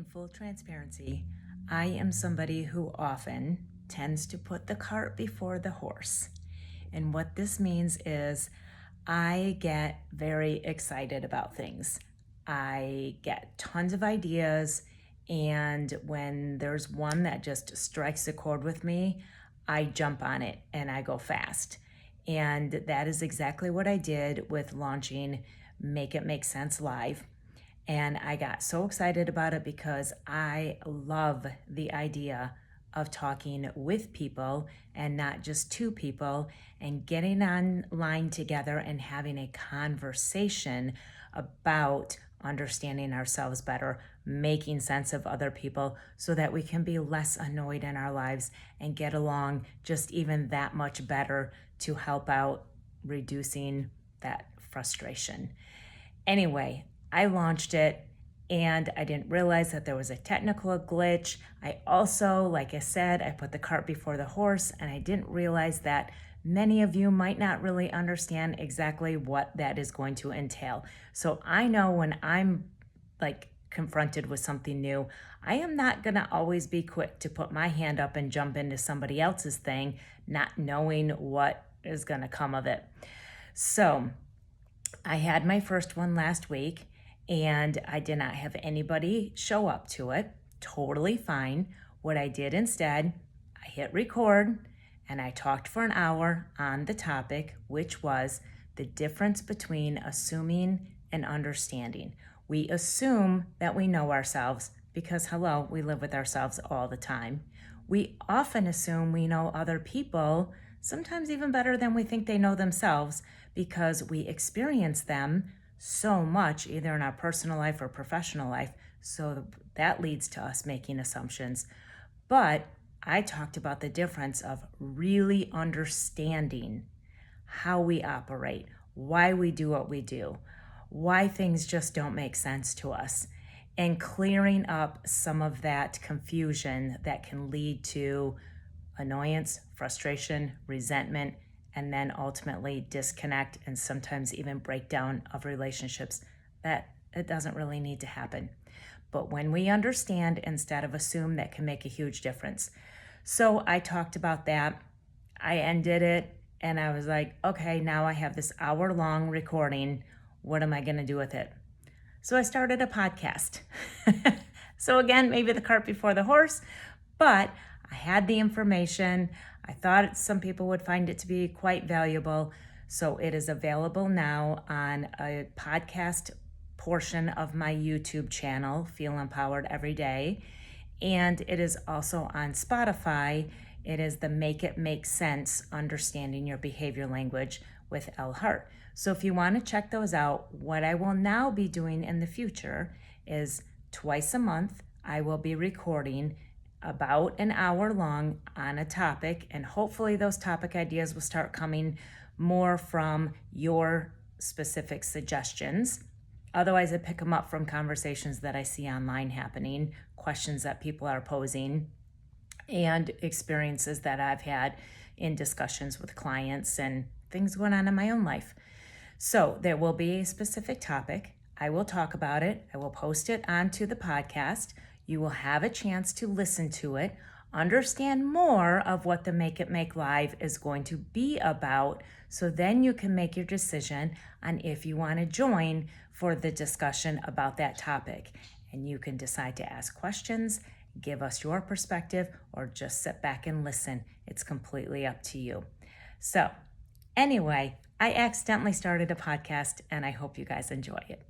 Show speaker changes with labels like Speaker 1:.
Speaker 1: In full transparency, I am somebody who often tends to put the cart before the horse. And what this means is I get very excited about things. I get tons of ideas, and when there's one that just strikes a chord with me, I jump on it and I go fast. And that is exactly what I did with launching Make It Make Sense Live. And I got so excited about it because I love the idea of talking with people and not just to people, and getting online together and having a conversation about understanding ourselves better, making sense of other people so that we can be less annoyed in our lives and get along just even that much better to help out reducing that frustration. Anyway, I launched it and I didn't realize that there was a technical glitch. I also, like I said, I put the cart before the horse, and I didn't realize that many of you might not really understand exactly what that is going to entail. So I know when I'm confronted with something new, I am not going to always be quick to put my hand up and jump into somebody else's thing, not knowing what is going to come of it. So I had my first one last week, and I did not have anybody show up to it. Totally fine. What I did instead, I hit record and I talked for an hour on the topic, which was the difference between assuming and understanding. We assume that we know ourselves because, hello, we live with ourselves all the time. We often assume we know other people, sometimes even better than we think they know themselves, because we experience them so much, either in our personal life or professional life. So that leads to us making assumptions. But I talked about the difference of really understanding how we operate, why we do what we do, why things just don't make sense to us, and clearing up some of that confusion that can lead to annoyance, frustration, resentment, and then ultimately disconnect and sometimes even breakdown of relationships that it doesn't really need to happen. But when we understand instead of assume, that can make a huge difference. So I talked about that. I ended it and I was like, okay, now I have this hour-long recording. What am I going to do with it? So I started a podcast. So again, maybe the cart before the horse, but I had the information. I thought some people would find it to be quite valuable. So it is available now on a podcast portion of my YouTube channel, Feel Empowered Every Day. And it is also on Spotify. It is the Make It Make Sense, Understanding Your Behavior Language with Elle Hart. So if you want to check those out, what I will now be doing in the future is twice a month, I will be recording about an hour long on a topic, and hopefully those topic ideas will start coming more from your specific suggestions. Otherwise, I pick them up from conversations that I see online happening, questions that people are posing, and experiences that I've had in discussions with clients and things going on in my own life. So there will be a specific topic. I will talk about it. I will post it onto the podcast. You will have a chance to listen to it, understand more of what the Make It Make Live is going to be about, so then you can make your decision on if you want to join for the discussion about that topic. And you can decide to ask questions, give us your perspective, or just sit back and listen. It's completely up to you. So anyway, I accidentally started a podcast and I hope you guys enjoy it.